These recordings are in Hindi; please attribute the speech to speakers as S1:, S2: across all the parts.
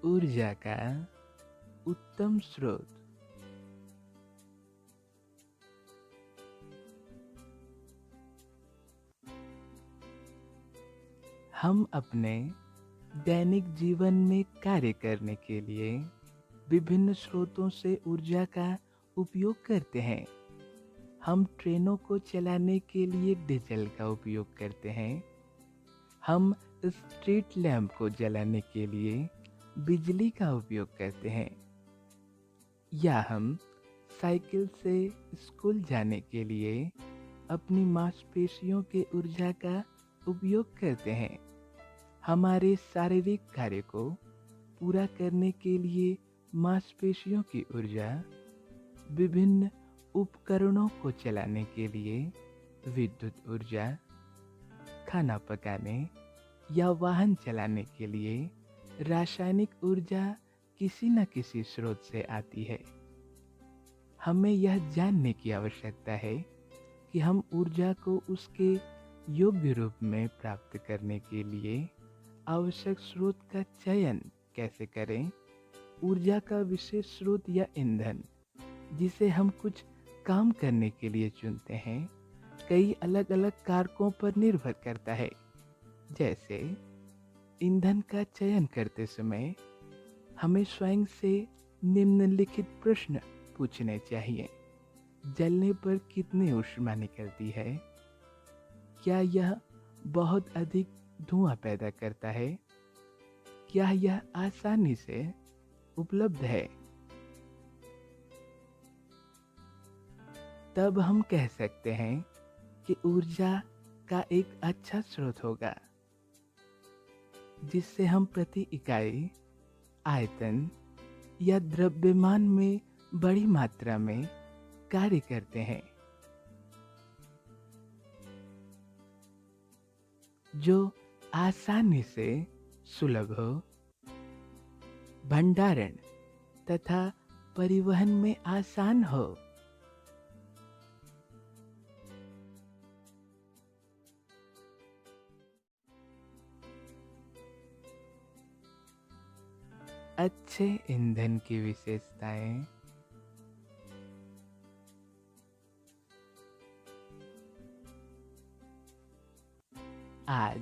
S1: ऊर्जा का उत्तम स्रोत। हम अपने दैनिक जीवन में कार्य करने के लिए विभिन्न स्रोतों से ऊर्जा का उपयोग करते हैं। हम ट्रेनों को चलाने के लिए डीजल का उपयोग करते हैं। हम स्ट्रीट लैंप को जलाने के लिए बिजली का उपयोग करते हैं, या हम साइकिल से स्कूल जाने के लिए अपनी मांसपेशियों के ऊर्जा का उपयोग करते हैं। हमारे शारीरिक कार्य को पूरा करने के लिए मांसपेशियों की ऊर्जा, विभिन्न उपकरणों को चलाने के लिए विद्युत ऊर्जा, खाना पकाने या वाहन चलाने के लिए रासायनिक ऊर्जा किसी न किसी स्रोत से आती है। हमें यह जानने की आवश्यकता है कि हम ऊर्जा को उसके योग्य रूप में प्राप्त करने के लिए आवश्यक स्रोत का चयन कैसे करें। ऊर्जा का विशेष स्रोत या ईंधन जिसे हम कुछ काम करने के लिए चुनते हैं, कई अलग अलग कारकों पर निर्भर करता है। जैसे ईंधन का चयन करते समय हमें स्वयं से निम्नलिखित प्रश्न पूछने चाहिए। जलने पर कितनी ऊष्मा निकलती है? क्या यह बहुत अधिक धुआं पैदा करता है? क्या यह आसानी से उपलब्ध है? तब हम कह सकते हैं कि ऊर्जा का एक अच्छा स्रोत होगा, जिससे हम प्रति इकाई आयतन या द्रव्यमान में बड़ी मात्रा में कार्य करते हैं, जो आसानी से सुलभ हो, भंडारण तथा परिवहन में आसान हो। अच्छे ईंधन की विशेषताएं। आज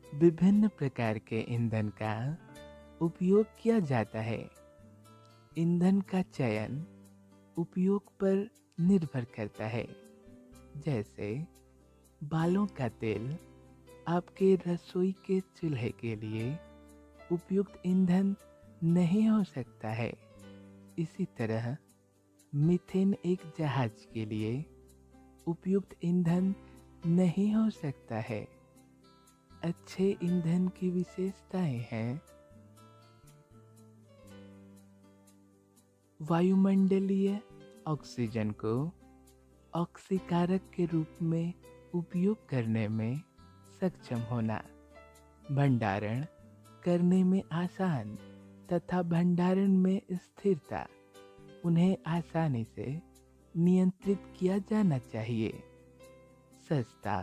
S1: विभिन्न प्रकार के ईंधन का उपयोग किया जाता है। ईंधन का चयन उपयोग पर निर्भर करता है। जैसे बालों का तेल आपके रसोई के चूल्हे के लिए उपयुक्त ईंधन नहीं हो सकता है। इसी तरह मीथेन एक जहाज के लिए उपयुक्त ईंधन नहीं हो सकता है। अच्छे ईंधन की विशेषताएं हैं: वायुमंडलीय ऑक्सीजन को ऑक्सीकारक के रूप में उपयोग करने में सक्षम होना, भंडारण करने में आसान तथा भंडारण में स्थिरता, उन्हें आसानी से नियंत्रित किया जाना चाहिए, सस्ता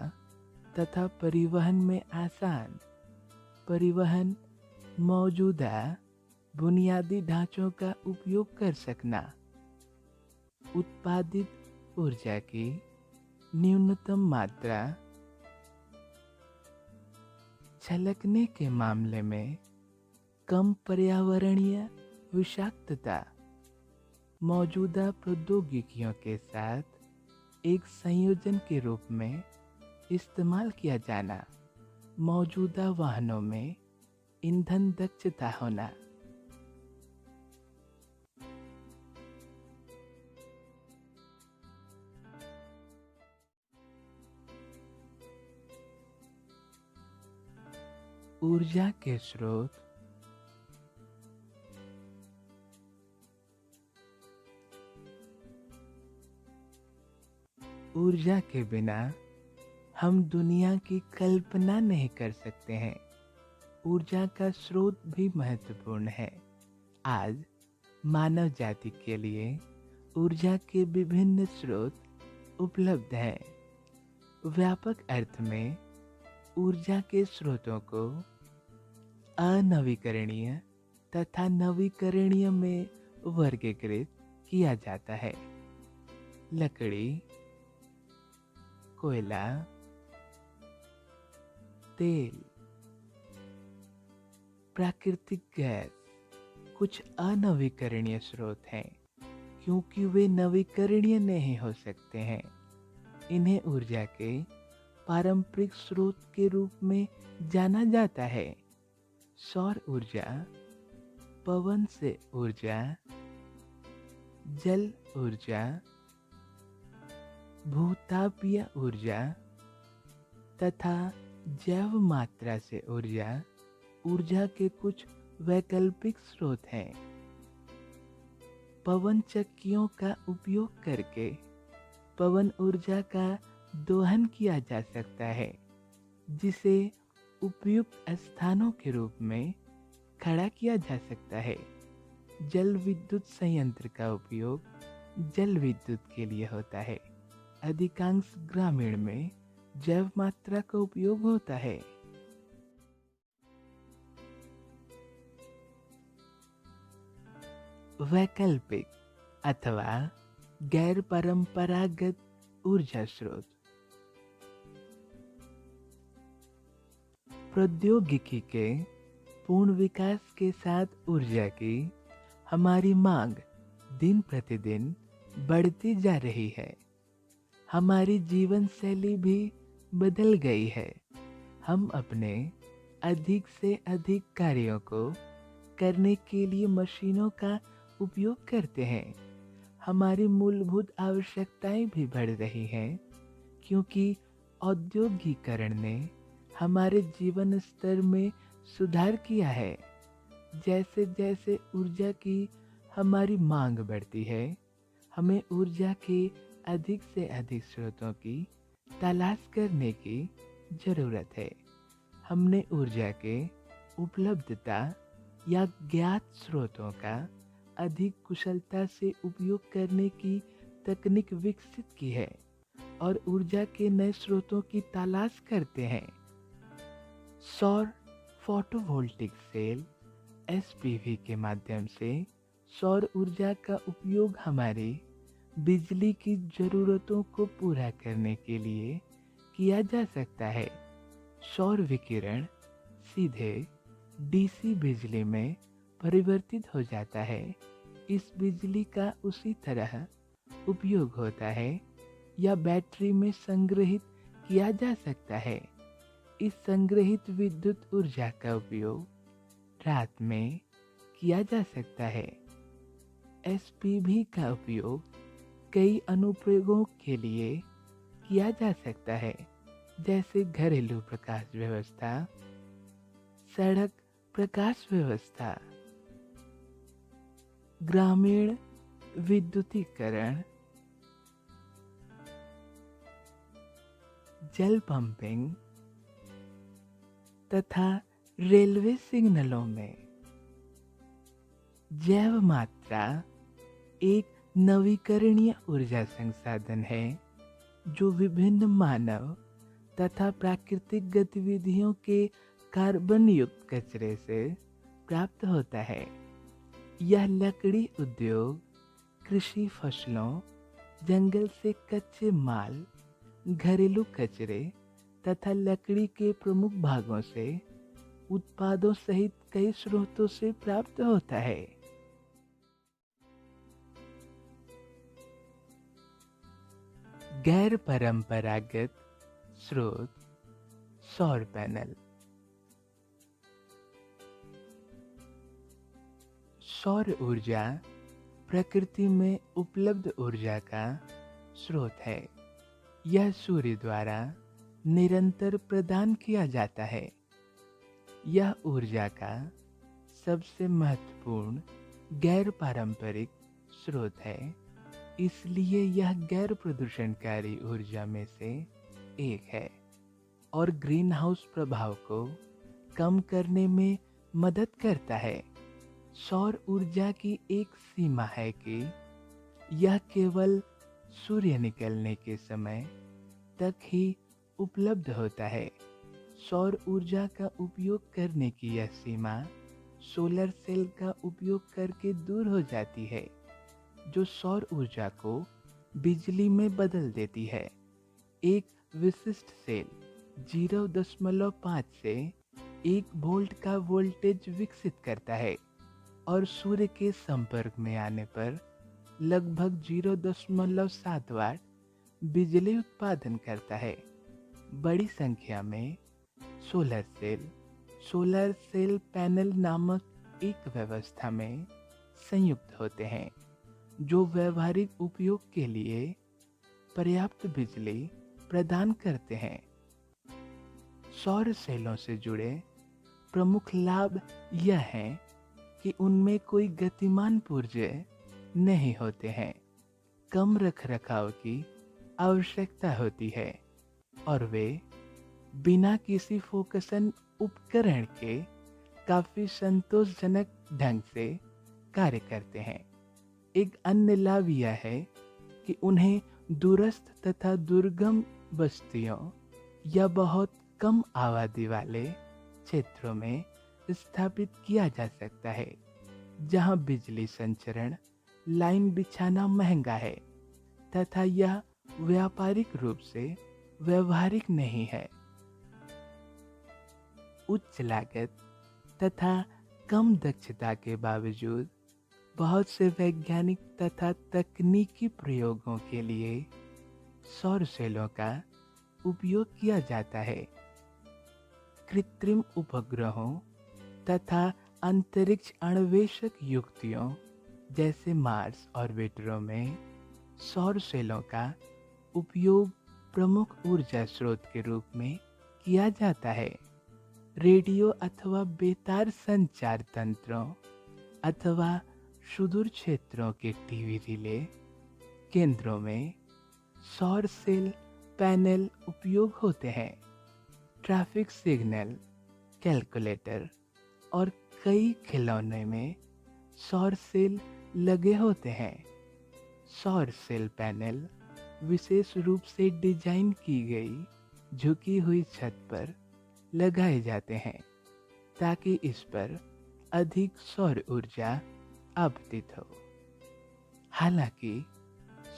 S1: तथा परिवहन में आसान, परिवहन मौजूदा बुनियादी ढांचों का उपयोग कर सकना, उत्पादित ऊर्जा की न्यूनतम मात्रा, छलकने के मामले में कम पर्यावरणीय विषाक्तता, मौजूदा प्रौद्योगिकियों के साथ एक संयोजन के रूप में इस्तेमाल किया जाना, मौजूदा वाहनों में ईंधन दक्षता होना। ऊर्जा के स्रोत। ऊर्जा के बिना हम दुनिया की कल्पना नहीं कर सकते हैं। ऊर्जा का स्रोत भी महत्वपूर्ण है। आज मानव जाति के लिए ऊर्जा के विभिन्न स्रोत उपलब्ध हैं। व्यापक अर्थ में ऊर्जा के स्रोतों को अनवीकरणीय, तथा नवीकरणीय में वर्गीकृत किया जाता है। लकड़ी, कोयला, तेल, प्राकृतिक गैस कुछ अनवीकरणीय स्रोत हैं क्योंकि वे नवीकरणीय नहीं हो सकते हैं। इन्हें ऊर्जा के पारंपरिक स्रोत के रूप में जाना जाता है। सौर ऊर्जा, पवन से ऊर्जा, जल ऊर्जा, भूतापीय ऊर्जा तथा जैव मात्रा से ऊर्जा के कुछ वैकल्पिक स्रोत हैं। पवन चक्कियों का उपयोग करके पवन ऊर्जा का दोहन किया जा सकता है, जिसे उपयुक्त स्थानों के रूप में खड़ा किया जा सकता है। जल विद्युत संयंत्र का उपयोग जल विद्युत के लिए होता है। अधिकांश ग्रामीण में जैव मात्रा का उपयोग होता है। वैकल्पिक अथवा गैर परंपरागत ऊर्जा स्रोत। प्रौद्योगिकी के पूर्ण विकास के साथ ऊर्जा की हमारी मांग दिन प्रतिदिन बढ़ती जा रही है। हमारी जीवन शैली भी बदल गई है। हम अपने अधिक से अधिक कार्यों को करने के लिए मशीनों का उपयोग करते हैं। हमारी मूलभूत आवश्यकताएं भी बढ़ रही हैं क्योंकि औद्योगिकरण ने हमारे जीवन स्तर में सुधार किया है। जैसे जैसे ऊर्जा की हमारी मांग बढ़ती है, हमें ऊर्जा के अधिक से अधिक स्रोतों की तलाश करने की जरूरत है। हमने ऊर्जा के उपलब्धता या ज्ञात स्रोतों का अधिक कुशलता से उपयोग करने की तकनीक विकसित की है और ऊर्जा के नए स्रोतों की तलाश करते हैं। सौर फोटोवोल्टिक सेल एसपीवी के माध्यम से सौर ऊर्जा का उपयोग हमारी बिजली की जरूरतों को पूरा करने के लिए किया जा सकता है। सौर विकिरण सीधे डीसी बिजली में परिवर्तित हो जाता है। इस बिजली का उसी तरह उपयोग होता है या बैटरी में संग्रहित किया जा सकता है। इस संग्रहित विद्युत ऊर्जा का उपयोग रात में किया जा सकता है। एसपीवी का उपयोग कई अनुप्रयोगों के लिए किया जा सकता है, जैसे घरेलू प्रकाश व्यवस्था, सड़क प्रकाश व्यवस्था, ग्रामीण विद्युतीकरण, जल पंपिंग तथा रेलवे सिग्नलों में। जैव मात्रा एक नवीकरणीय ऊर्जा संसाधन है जो विभिन्न मानव तथा प्राकृतिक गतिविधियों के कार्बन युक्त कचरे से प्राप्त होता है। यह लकड़ी उद्योग, कृषि फसलों, जंगल से कच्चे माल, घरेलू कचरे तथा लकड़ी के प्रमुख भागों से उत्पादों सहित कई स्रोतों से प्राप्त होता है। गैर परंपरागत स्रोत। सौर पैनल। सौर ऊर्जा प्रकृति में उपलब्ध ऊर्जा का स्रोत है। यह सूर्य द्वारा निरंतर प्रदान किया जाता है। यह ऊर्जा का सबसे महत्वपूर्ण गैर पारंपरिक स्रोत है, इसलिए यह गैर प्रदूषणकारी ऊर्जा में से एक है और ग्रीन हाउस प्रभाव को कम करने में मदद करता है। सौर ऊर्जा की एक सीमा है कि यह केवल सूर्य निकलने के समय तक ही उपलब्ध होता है। सौर ऊर्जा का उपयोग करने की यह सीमा सोलर सेल का उपयोग करके दूर हो जाती है, जो सौर ऊर्जा को बिजली में बदल देती है। एक विशिष्ट सेल 0.5 से 1 वोल्ट का वोल्टेज विकसित करता है और सूर्य के संपर्क में आने पर लगभग 0.7 वाट बिजली उत्पादन करता है। बड़ी संख्या में सोलर सेल पैनल नामक एक व्यवस्था में संयुक्त होते हैं, जो व्यावहारिक उपयोग के लिए पर्याप्त बिजली प्रदान करते हैं। सौर सेलों से जुड़े प्रमुख लाभ यह है कि उनमें कोई गतिमान पुर्जे नहीं होते हैं, कम रखरखाव की आवश्यकता होती है और वे बिना किसी फोकसन उपकरण के काफी संतोषजनक ढंग से कार्य करते हैं। एक अन्य लाभ यह है कि उन्हें दूरस्थ तथा दुर्गम बस्तियों या बहुत कम आबादी वाले क्षेत्रों में स्थापित किया जा सकता है, जहां बिजली संचरण लाइन बिछाना महंगा है तथा यह व्यापारिक रूप से व्यवहारिक नहीं है। उच्च लागत तथा कम दक्षता के बावजूद बहुत से वैज्ञानिक तथा तकनीकी प्रयोगों के लिए सौर सेलों का उपयोग किया जाता है। कृत्रिम उपग्रहों तथा अंतरिक्ष अन्वेषक युक्तियों जैसे मार्स ऑर्बिटरों में सौर सेलों का उपयोग प्रमुख ऊर्जा स्रोत के रूप में किया जाता है। रेडियो अथवा बेतार संचार तंत्रों अथवा सुदूर क्षेत्रों के टीवी रिले केंद्रों में सौर सेल पैनल उपयोग होते हैं। ट्रैफिक सिग्नल, कैलकुलेटर और कई खिलौने में सौर सेल लगे होते हैं। सौर सेल पैनल विशेष रूप से डिजाइन की गई झुकी हुई छत पर लगाए जाते हैं ताकि इस पर अधिक सौर ऊर्जा आपतित हो। हालांकि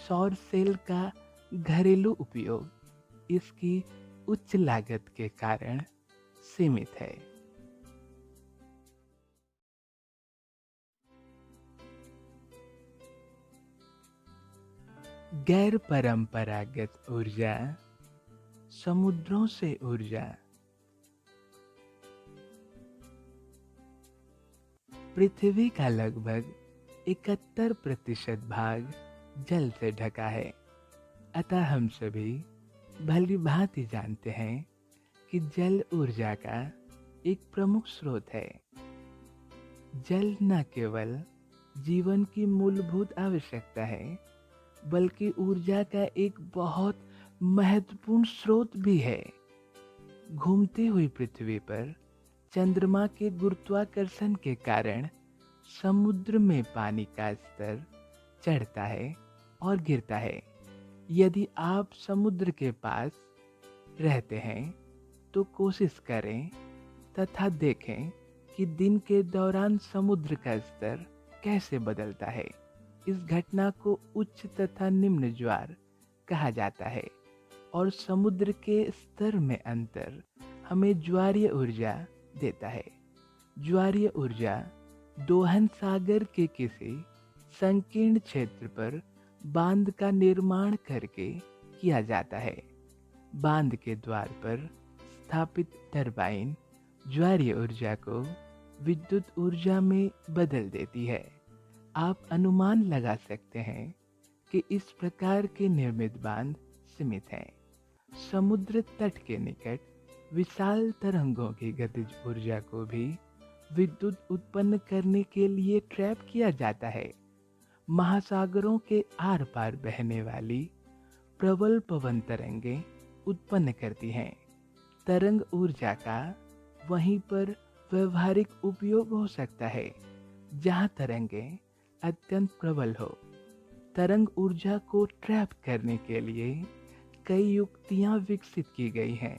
S1: सौर सेल का घरेलू उपयोग इसकी उच्च लागत के कारण सीमित है। गैर परंपरागत ऊर्जा, समुद्रों से ऊर्जा। पृथ्वी का लगभग 71% भाग जल से ढका है, अतः हम सभी भली भांति जानते हैं कि जल ऊर्जा का एक प्रमुख स्रोत है। जल न केवल जीवन की मूलभूत आवश्यकता है, बल्कि ऊर्जा का एक बहुत महत्वपूर्ण स्रोत भी है। घूमती हुई पृथ्वी पर चंद्रमा के गुरुत्वाकर्षण के कारण समुद्र में पानी का स्तर चढ़ता है और गिरता है। यदि आप समुद्र के पास रहते हैं तो कोशिश करें तथा देखें कि दिन के दौरान समुद्र का स्तर कैसे बदलता है। इस घटना को उच्च तथा निम्न ज्वार कहा जाता है और समुद्र के स्तर में अंतर हमें ज्वारीय ऊर्जा देता है। ज्वारीय ऊर्जा दोहन सागर के किसी संकीर्ण क्षेत्र पर बांध का निर्माण करके किया जाता है। बांध के द्वार पर स्थापित टरबाइन ज्वारीय ऊर्जा को विद्युत ऊर्जा में बदल देती है। आप अनुमान लगा सकते हैं कि इस प्रकार के निर्मित बांध सीमित हैं। समुद्र तट के निकट विशाल तरंगों की गतिज ऊर्जा को भी विद्युत उत्पन्न करने के लिए ट्रैप किया जाता है। महासागरों के आर पार बहने वाली प्रबल पवन तरंगें उत्पन्न करती हैं। तरंग ऊर्जा का वहीं पर व्यवहारिक उपयोग हो सकता है जहां तरंगें अत्यंत प्रबल हो। तरंग ऊर्जा को ट्रैप करने के लिए कई युक्तियां विकसित की गई हैं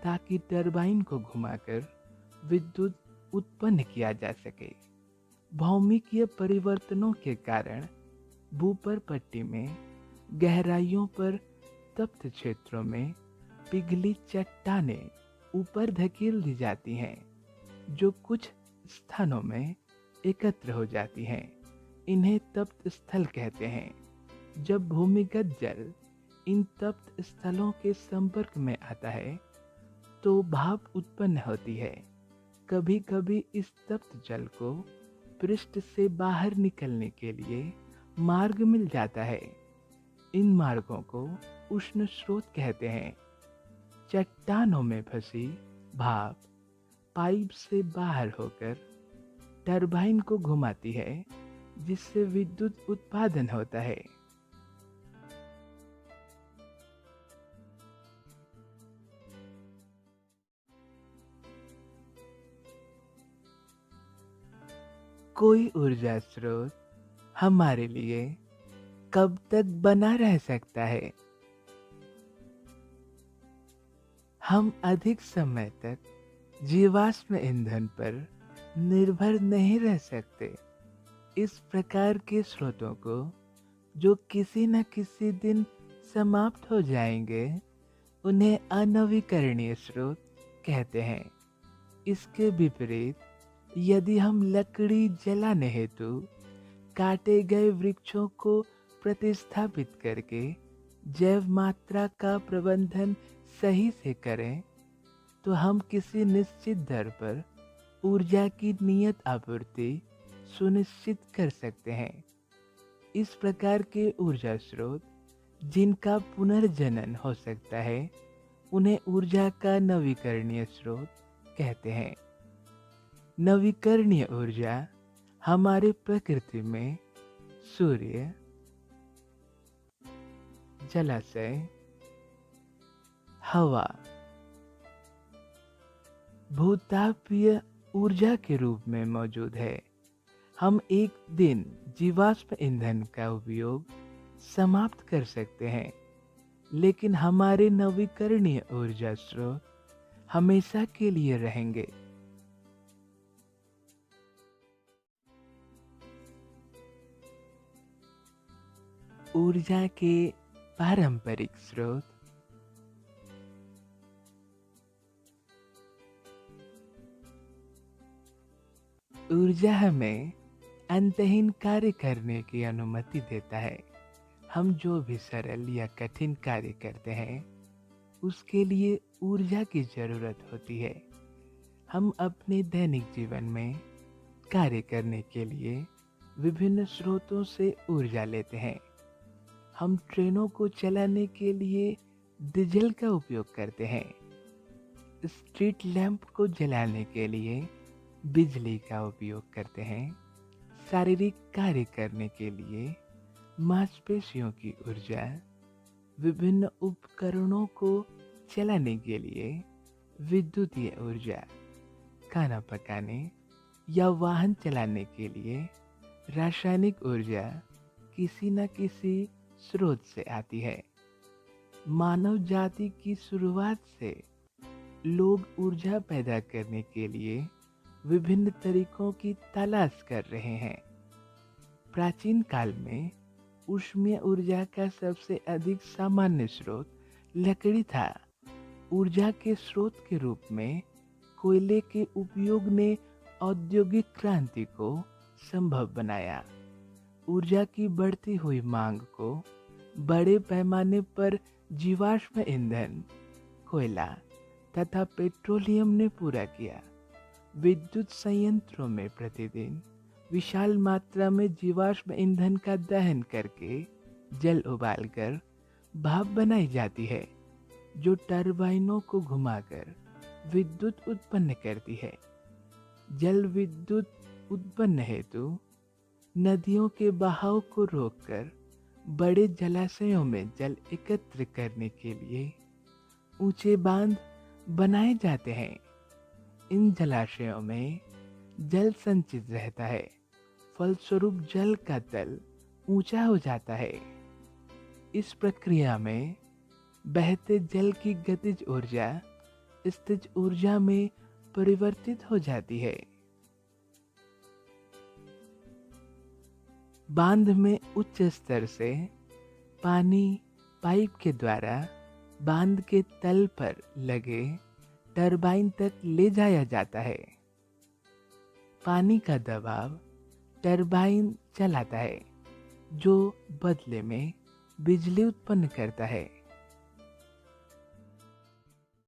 S1: ताकि टरबाइन को घुमाकर विद्युत उत्पन्न किया जा सके। भौमिकीय परिवर्तनों के कारण भूपर पट्टी में गहराइयों पर तप्त क्षेत्रों में पिघली चट्टानें ऊपर धकेल दी जाती हैं, जो कुछ स्थानों में एकत्र हो जाती हैं। इन्हें तप्त स्थल कहते हैं। जब भूमिगत जल इन तप्त स्थलों के संपर्क में आता है तो भाप उत्पन्न होती है। कभी कभी इस तप्त जल को पृष्ठ से बाहर निकलने के लिए मार्ग मिल जाता है। इन मार्गों को उष्ण स्रोत कहते हैं। चट्टानों में फंसी भाप पाइप से बाहर होकर टरबाइन को घुमाती है, जिससे विद्युत उत्पादन होता है। कोई ऊर्जा स्रोत हमारे लिए कब तक बना रह सकता है? हम अधिक समय तक जीवाश्म ईंधन पर निर्भर नहीं रह सकते। इस प्रकार के स्रोतों को, जो किसी न किसी दिन समाप्त हो जाएंगे, उन्हें अनवीकरणीय स्रोत कहते हैं। इसके विपरीत, यदि हम लकड़ी जलाने हेतु काटे गए वृक्षों को प्रतिस्थापित करके जैव मात्रा का प्रबंधन सही से करें, तो हम किसी निश्चित दर पर ऊर्जा की नियत आपूर्ति सुनिश्चित कर सकते हैं। इस प्रकार के ऊर्जा स्रोत जिनका पुनर्जनन हो सकता है, उन्हें ऊर्जा का नवीकरणीय स्रोत कहते हैं। नवीकरणीय ऊर्जा हमारे प्रकृति में सूर्य, जलाशय, हवा, भूतापीय ऊर्जा के रूप में मौजूद है। हम एक दिन जीवाश्म ईंधन का उपयोग समाप्त कर सकते हैं, लेकिन हमारे नवीकरणीय ऊर्जा स्रोत हमेशा के लिए रहेंगे। ऊर्जा के पारंपरिक स्रोत। ऊर्जा हमें अंतहीन कार्य करने की अनुमति देता है। हम जो भी सरल या कठिन कार्य करते हैं, उसके लिए ऊर्जा की जरूरत होती है। हम अपने दैनिक जीवन में कार्य करने के लिए विभिन्न स्रोतों से ऊर्जा लेते हैं। हम ट्रेनों को चलाने के लिए डीजल का उपयोग करते हैं। स्ट्रीट लैंप को जलाने के लिए बिजली का उपयोग करते हैं। शारीरिक कार्य करने के लिए मांसपेशियों की ऊर्जा, विभिन्न उपकरणों को चलाने के लिए विद्युतीय ऊर्जा, खाना पकाने या वाहन चलाने के लिए रासायनिक ऊर्जा किसी न किसी स्रोत से आती है। मानव जाति की शुरुआत से लोग ऊर्जा पैदा करने के लिए विभिन्न तरीकों की तलाश कर रहे हैं। प्राचीन काल में ऊष्मीय ऊर्जा का सबसे अधिक सामान्य स्रोत लकड़ी था। ऊर्जा के स्रोत के रूप में कोयले के उपयोग ने औद्योगिक क्रांति को संभव बनाया। ऊर्जा की बढ़ती हुई मांग को बड़े पैमाने पर जीवाश्म ईंधन, कोयला तथा पेट्रोलियम ने पूरा किया। विद्युत संयंत्रों में प्रतिदिन विशाल मात्रा में जीवाश्म ईंधन का दहन करके जल उबालकर भाप बनाई जाती है, जो टरबाइनों को घुमाकर विद्युत उत्पन्न करती है। जल विद्युत उत्पन्न हेतु नदियों के बहाव को रोककर बड़े जलाशयों में जल एकत्र करने के लिए ऊंचे बांध बनाए जाते हैं। इन जलाशयों में जल संचित रहता है, फलस्वरूप जल का तल ऊंचा हो जाता है। इस प्रक्रिया में बहते जल की गतिज ऊर्जा स्थिज ऊर्जा में परिवर्तित हो जाती है। बांध में उच्च स्तर से पानी पाइप के द्वारा बांध के तल पर लगे टरबाइन तक ले जाया जाता है। पानी का दबाव टरबाइन चलाता है, जो बदले में बिजली उत्पन्न करता है।